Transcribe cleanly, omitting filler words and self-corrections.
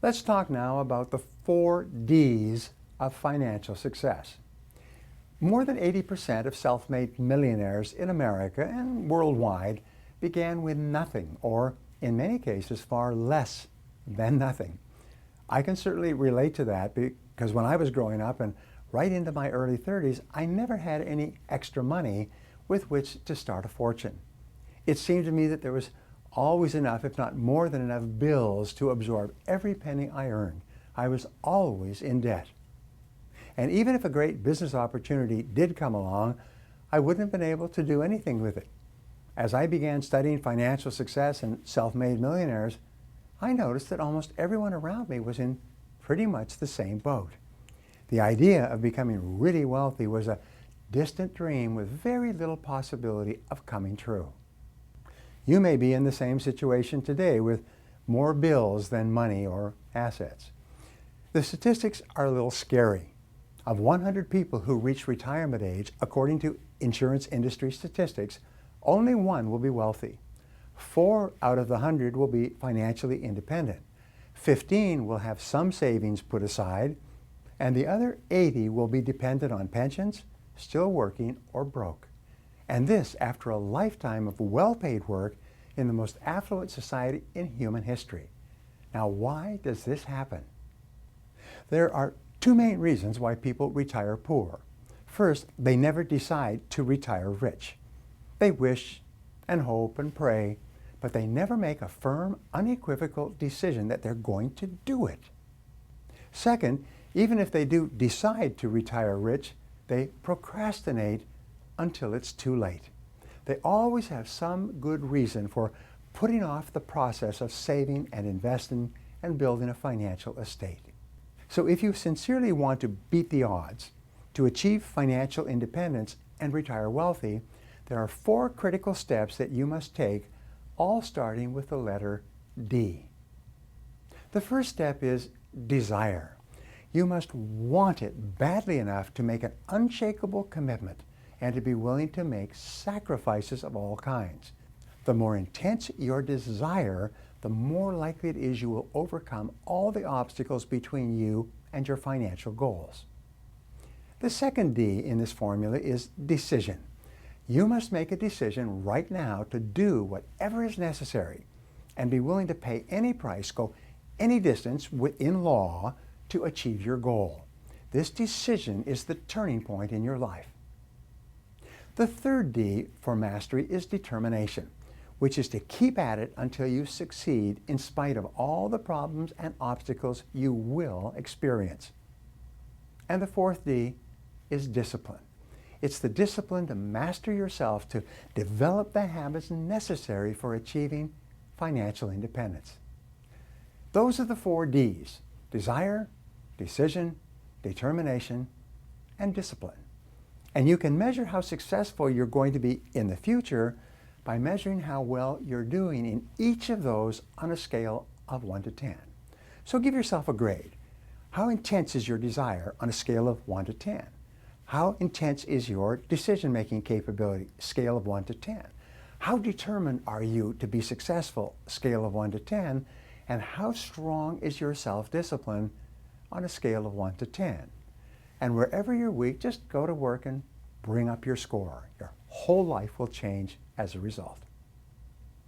Let's talk now about the 4 Ds of financial success. More than 80% of self-made millionaires in America and worldwide began with nothing, or in many cases far less than nothing. I can certainly relate to that because when I was growing up and right into my early 30s, I never had any extra money with which to start a fortune. It seemed to me that there was always enough, if not more than enough, bills to absorb every penny I earned. I was always in debt. And even if a great business opportunity did come along, I wouldn't have been able to do anything with it. As I began studying financial success and self-made millionaires, I noticed that almost everyone around me was in pretty much the same boat. The idea of becoming really wealthy was a distant dream with very little possibility of coming true. You may be in the same situation today with more bills than money or assets. The statistics are a little scary. Of 100 people who reach retirement age, according to insurance industry statistics, only one will be wealthy. 4 out of the 100 will be financially independent. 15 will have some savings put aside, and the other 80 will be dependent on pensions, still working, or broke. And this after a lifetime of well-paid work in the most affluent society in human history. Now, why does this happen? There are 2 main reasons why people retire poor. First, they never decide to retire rich. They wish and hope and pray, but they never make a firm, unequivocal decision that they're going to do it. Second, even if they do decide to retire rich, they procrastinate until it's too late. They always have some good reason for putting off the process of saving and investing and building a financial estate. So if you sincerely want to beat the odds, to achieve financial independence and retire wealthy, there are 4 critical steps that you must take, all starting with the letter D. The first step is desire. You must want it badly enough to make an unshakable commitment and to be willing to make sacrifices of all kinds. The more intense your desire, the more likely it is you will overcome all the obstacles between you and your financial goals. The second D in this formula is decision. You must make a decision right now to do whatever is necessary and be willing to pay any price, go any distance within law to achieve your goal. This decision is the turning point in your life. The third D for mastery is determination, which is to keep at it until you succeed in spite of all the problems and obstacles you will experience. And the fourth D is discipline. It's the discipline to master yourself, to develop the habits necessary for achieving financial independence. Those are the 4 Ds: desire, decision, determination, and discipline. And you can measure how successful you're going to be in the future by measuring how well you're doing in each of those on a scale of 1 to 10. So give yourself a grade. How intense is your desire on a scale of 1 to 10? How intense is your decision-making capability? Scale of 1 to 10. How determined are you to be successful? Scale of 1 to 10. And how strong is your self-discipline on a scale of 1 to 10? And wherever you're weak, just go to work and bring up your score. Your whole life will change as a result.